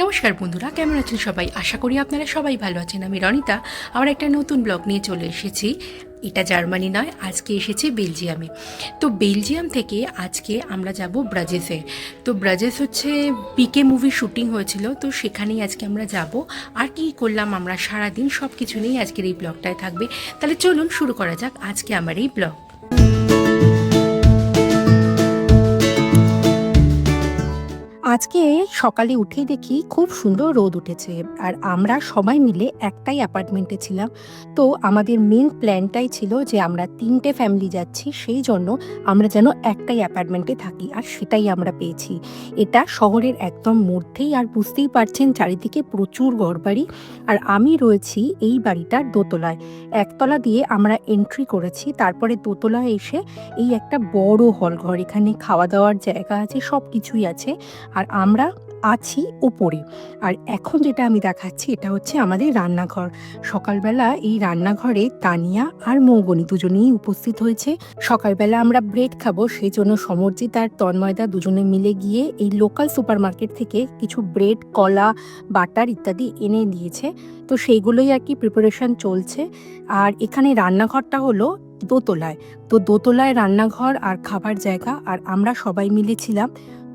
নমস্কার বন্ধুরা, কেমন আছেন সবাই? আশা করি আপনারা সবাই ভালো আছেন। আমি রনিতা আবার একটা নতুন ব্লগ নিয়ে চলে এসেছি। এটা জার্মানি নয়, আজকে এসেছি বেলজিয়ামে। তো বেলজিয়াম থেকে আজকে আমরা যাব ব্রাজেসে। তো ব্রাজেস হচ্ছে পিকে মুভি শুটিং হয়েছিল, তো সেখানেই আজকে আমরা যাব। আর কি করলাম আমরা সারাদিন, সব কিছু নিয়েই আজকের এই ব্লগটায় থাকবে। তাহলে চলুন শুরু করা যাক আজকে আমার এই ব্লগ। আজকে সকালে উঠেই দেখি খুব সুন্দর রোদ উঠেছে, আর আমরা সবাই মিলে একটাই অ্যাপার্টমেন্টে ছিলাম। তো আমাদের মেন প্ল্যানটাই ছিল যে আমরা 3টে ফ্যামিলি যাচ্ছি, সেই জন্য আমরা যেন একটাই অ্যাপার্টমেন্টে থাকি, আর সেটাই আমরা পেয়েছি। এটা শহরের একদম মধ্যেই, আর বুঝতেই পারছেন চারিদিকে প্রচুর ঘরবাড়ি। আর আমি রয়েছি এই বাড়িটার দোতলায়। একতলা দিয়ে আমরা এন্ট্রি করেছি, তারপরে দোতলায় এসে এই একটা বড় হল ঘর, এখানে খাওয়া দাওয়ার জায়গা আছে, সব কিছুই আছে। আর আমরা আছি উপরে। আর এখন যেটা আমি দেখাচ্ছি এটা হচ্ছে আমাদের রান্নাঘর। সকালবেলা এই রান্নাঘরে তানিয়া আর মৌগনি দুজনেই উপস্থিত হয়েছে। সকালবেলা আমরা ব্রেড খাবো, সেই জন্য সমরজিৎ আর তন্ময়দা দুজনে মিলে গিয়ে এই লোকাল সুপার মার্কেট থেকে কিছু ব্রেড, কলা, বাটার ইত্যাদি এনে দিয়েছে। তো সেইগুলোই আর কি প্রিপারেশন চলছে। আর এখানে রান্নাঘরটা হলো দোতলায়। তো দোতলায় রান্নাঘর আর খাবার জায়গা, আর আমরা সবাই মিলে ছিলাম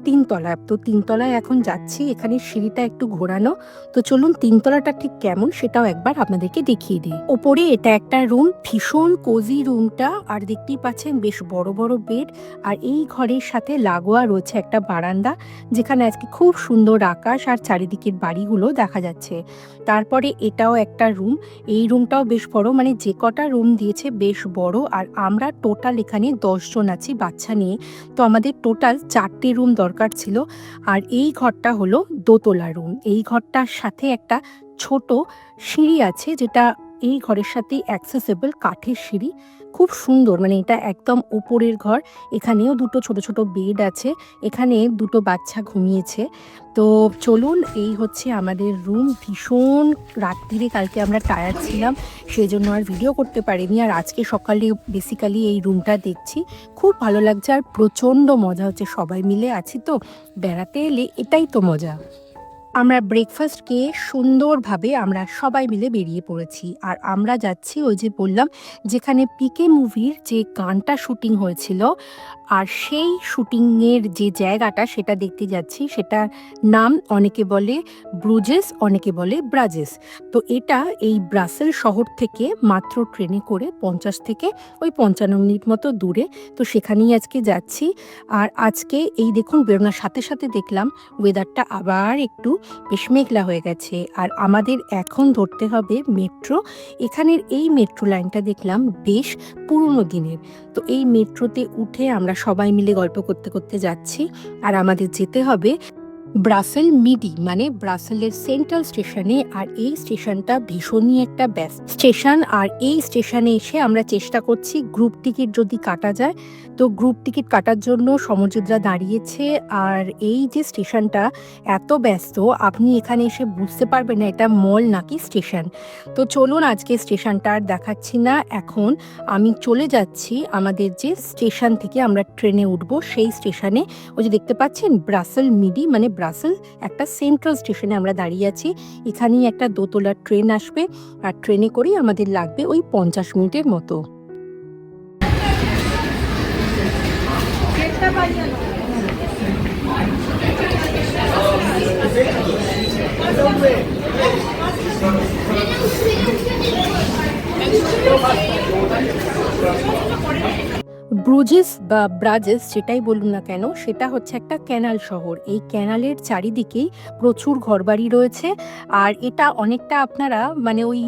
3তলায়। তো 3তলায় এখন যাচ্ছি, এখানে সিঁড়িটা একটু ঘোরানো। তো চলুন 3তলাটা ঠিক কেমন সেটাও একবার আপনাদেরকে দেখিয়ে দিই। ওপরে এটা একটা রুম, ভীষণ কোজি রুমটা, আর দেখতেই পাচ্ছেন বেশ বড় বড় বেড। আর এই ঘরের সাথে লাগোয়া রয়েছে একটা বারান্দা, যেখানে আজকে খুব সুন্দর আকাশ আর চারিদিকের বাড়িগুলো দেখা যাচ্ছে। তারপরে এটাও একটা রুম, এই রুমটাও বেশ বড়, মানে যে কটা রুম দিয়েছে বেশ বড়। আর আমরা টোটাল এখানে 10 জন আছি বাচ্চা নিয়ে। তো আমাদের টোটাল 4টে রুম দরকার ছিল। আর এই ঘরটা হলো দোতলা রুম। এই ঘরটার সাথে একটা ছোট সিঁড়ি আছে, যেটা এই ঘরের সাথেই অ্যাক্সেসেবল, কাঠের সিঁড়ি, খুব সুন্দর। মানে এটা একদম ওপরের ঘর। এখানেও দুটো ছোট ছোট বেড আছে, এখানে দুটো বাচ্চা ঘুমিয়েছে। তো চলুন, এই হচ্ছে আমাদের রুম। ভীষণ রাত্রিরে কালকে আমরা টায়ার্ড ছিলাম, সেই জন্য আর ভিডিও করতে পারিনি। আর আজকে সকালে বেসিক্যালি এই রুমটা দেখছি, খুব ভালো লাগছে আর প্রচণ্ড মজা হচ্ছে। সবাই মিলে আছি তো, বেড়াতে এলে এটাই তো মজা। আমরা ব্রেকফাস্ট খেয়ে সুন্দরভাবে আমরা সবাই মিলে বেরিয়ে পড়েছি। আর আমরা যাচ্ছি ওই যে বললাম, যেখানে পিকে মুভির যে গানটা শুটিং হয়েছিল, আর সেই শুটিংয়ের যে জায়গাটা সেটা দেখতে যাচ্ছি। সেটার নাম অনেকে বলে ব্রুজেস, অনেকে বলে ব্রাজেস। তো এটা এই ব্রাসেল শহর থেকে মাত্র ট্রেনে করে 50 থেকে ওই 55 মিনিট মতো দূরে। তো সেখানেই আজকে যাচ্ছি। আর আজকে এই দেখুন, বেরোনোর সাথে সাথে দেখলাম ওয়েদারটা আবার একটু বেশ মেঘলা হয়ে গেছে। আর আমাদের এখন ধরতে হবে মেট্রো। এখানের এই মেট্রো লাইনটা দেখলাম বেশ পুরনো দিনের। তো এই মেট্রোতে উঠে আমরা সবাই মিলে গল্প করতে করতে যাচ্ছি। আর আমাদের যেতে হবে ব্রাসেল মিডি, মানে ব্রাসেলের সেন্ট্রাল স্টেশনে। আর এই স্টেশনটা ভীষণই একটা ব্যস্ত স্টেশন। আর এই স্টেশনে এসে আমরা চেষ্টা করছি গ্রুপ টিকিট যদি কাটা যায়। তো গ্রুপ টিকিট কাটার জন্য সমরজিৎরা দাঁড়িয়েছে। আর এই যে স্টেশনটা এত ব্যস্ত, আপনি এখানে এসে বুঝতে পারবেন না এটা মল নাকি স্টেশন। তো চলুন, আজকে স্টেশনটা আর দেখাচ্ছি না। এখন আমি চলে যাচ্ছি আমাদের যে স্টেশন থেকে আমরা ট্রেনে উঠবো সেই স্টেশনে। ওই যে দেখতে পাচ্ছেন ব্রাসেল মিডি, মানে ব্রাসেল একটা সেন্ট্রাল স্টেশনে আমরা দাঁড়িয়ে আছি। এখানেই একটা দোতলার ট্রেন আসবে, আর ট্রেনে করেই আমাদের লাগবে ওই 50 মিনিটের মতো। ব্রুজেস বা ব্রাজেস যেটাই বলুন না কেন, সেটা হচ্ছে একটা ক্যানাল শহর। এই ক্যানালের চারিদিকেই প্রচুর ঘরবাড়ি রয়েছে। আর এটা অনেকটা আপনারা মানে ওই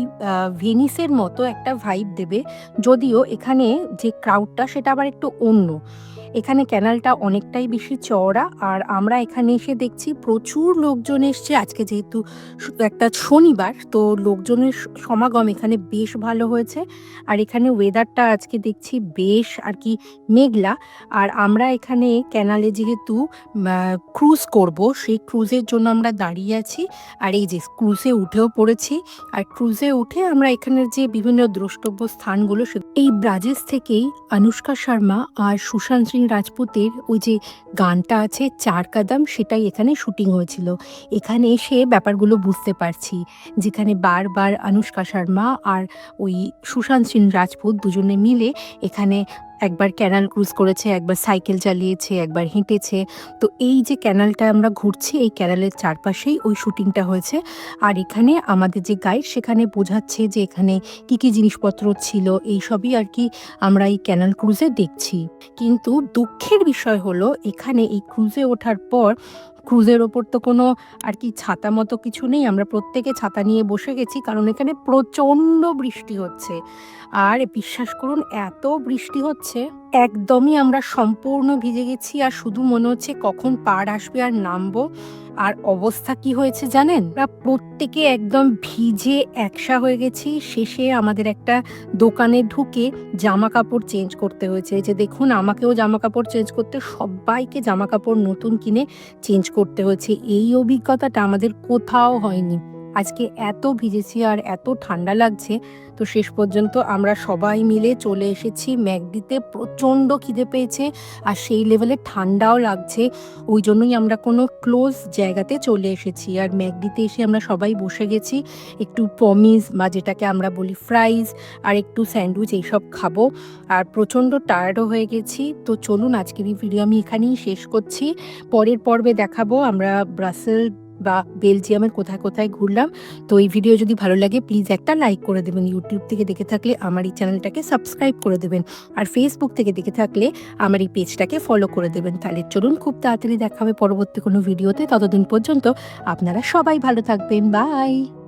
ভেনিসের মতো একটা ভাইব দেবে, যদিও এখানে যে ক্রাউডটা সেটা আবার একটু অন্য। এখানে ক্যানালটা অনেকটাই বেশি চওড়া। আর আমরা এখানে এসে দেখছি প্রচুর লোকজন এসছে। আজকে যেহেতু একটা শনিবার, তো লোকজনের সমাগম এখানে বেশ ভালো হয়েছে। আর এখানে ওয়েদারটা আজকে দেখছি বেশ আর কি মেঘলা। আর আমরা এখানে ক্যানালে যেহেতু ক্রুজ করব, সেই ক্রুজের জন্য আমরা দাঁড়িয়ে আছি। আর এই যে ক্রুজে উঠেও পড়েছি। আর ক্রুজে উঠে আমরা এখানের যে বিভিন্ন দ্রষ্টব্য স্থানগুলো, এই ব্রাজেস থেকেই অনুষ্কা শর্মা আর সুশান্ত সিং রাজপুতের ওই যে গানটা আছে 'চার কদম' সেটাই এখানে শুটিং হয়েছিল। এখানে এসে ব্যাপারগুলো বুঝতে পারছি। যেখানে বারবার অনুষ্কা শর্মা আর ওই সুশান্ত সিং রাজপুত দুজনে মিলে এখানে একবার ক্যানাল ক্রুজ করেছে, একবার সাইকেল চালিয়েছে, একবার হেঁটেছে। তো এই যে ক্যানালটায় আমরা ঘুরছি, এই ক্যানালের চারপাশেই ওই শুটিংটা হয়েছে। আর এখানে আমাদের যে গাইড সেখানে বোঝাচ্ছে যে এখানে কী জিনিসপত্র ছিল, এইসবই আর কি আমরা এই ক্যানাল ক্রুজে দেখছি। কিন্তু দুঃখের বিষয় হলো এখানে এই ক্রুজে ওঠার পর ক্রুজের ওপর তো কোনো আর কি ছাতা মতো কিছু নেই। আমরা প্রত্যেকে ছাতা নিয়ে বসে গেছি কারণ এখানে প্রচণ্ড বৃষ্টি হচ্ছে। আর বিশ্বাস করুন এত বৃষ্টি হচ্ছে একদমই আমরা সম্পূর্ণ ভিজে গেছি আর শুধু মনে হচ্ছে কখন পাড় আসবে আর নামবো। আর অবস্থা কি হয়েছে জানেন? আমরা প্রত্যেকে একদম ভিজে একসা হয়ে গেছি। শেষে আমাদের একটা দোকানে ঢুকে জামাকাপড় চেঞ্জ করতে হয়েছে। এই যে দেখুন আমাকেও জামাকাপড় চেঞ্জ করতে সব্বাইকে জামাকাপড় নতুন কিনে চেঞ্জ করতে হয়েছে। এই অভিজ্ঞতাটা আমাদের কোথাও হয়নি। আজকে এত ভিজেছি আর এত ঠান্ডা লাগছে। তো শেষ পর্যন্ত আমরা সবাই মিলে চলে এসেছি ম্যাকডিতে। প্রচণ্ড খিদে পেয়েছে আর সেই লেভেলে ঠান্ডাও লাগছে। ওই জন্যই আমরা কোনো ক্লোজ জায়গাতে চলে এসেছি। আর ম্যাকডিতে এসে আমরা সবাই বসে গেছি। একটু পমিজ বা যেটাকে আমরা বলি ফ্রাইজ আর একটু স্যান্ডউইচ এইসব খাবো। আর প্রচণ্ড টায়ার্ডও হয়ে গেছি। তো চলুন আজকের এই ভিডিও আমি এখানেই শেষ করছি। পরের পর্বে দেখাবো আমরা ব্রাসেল বা বেলজিয়ামের কোথায় কোথায় ঘুরলাম। তো এই ভিডিও যদি ভালো লাগে প্লিজ একটা লাইক করে দেবেন। ইউটিউব থেকে দেখে থাকলে আমার এই চ্যানেলটাকে সাবস্ক্রাইব করে দেবেন। আর ফেসবুক থেকে দেখে থাকলে আমার এই পেজটাকে ফলো করে দেবেন। তাহলে চলুন খুব তাড়াতাড়ি দেখা হবে পরবর্তী কোনো ভিডিওতে। ততদিন পর্যন্ত আপনারা সবাই ভালো থাকবেন। বাই।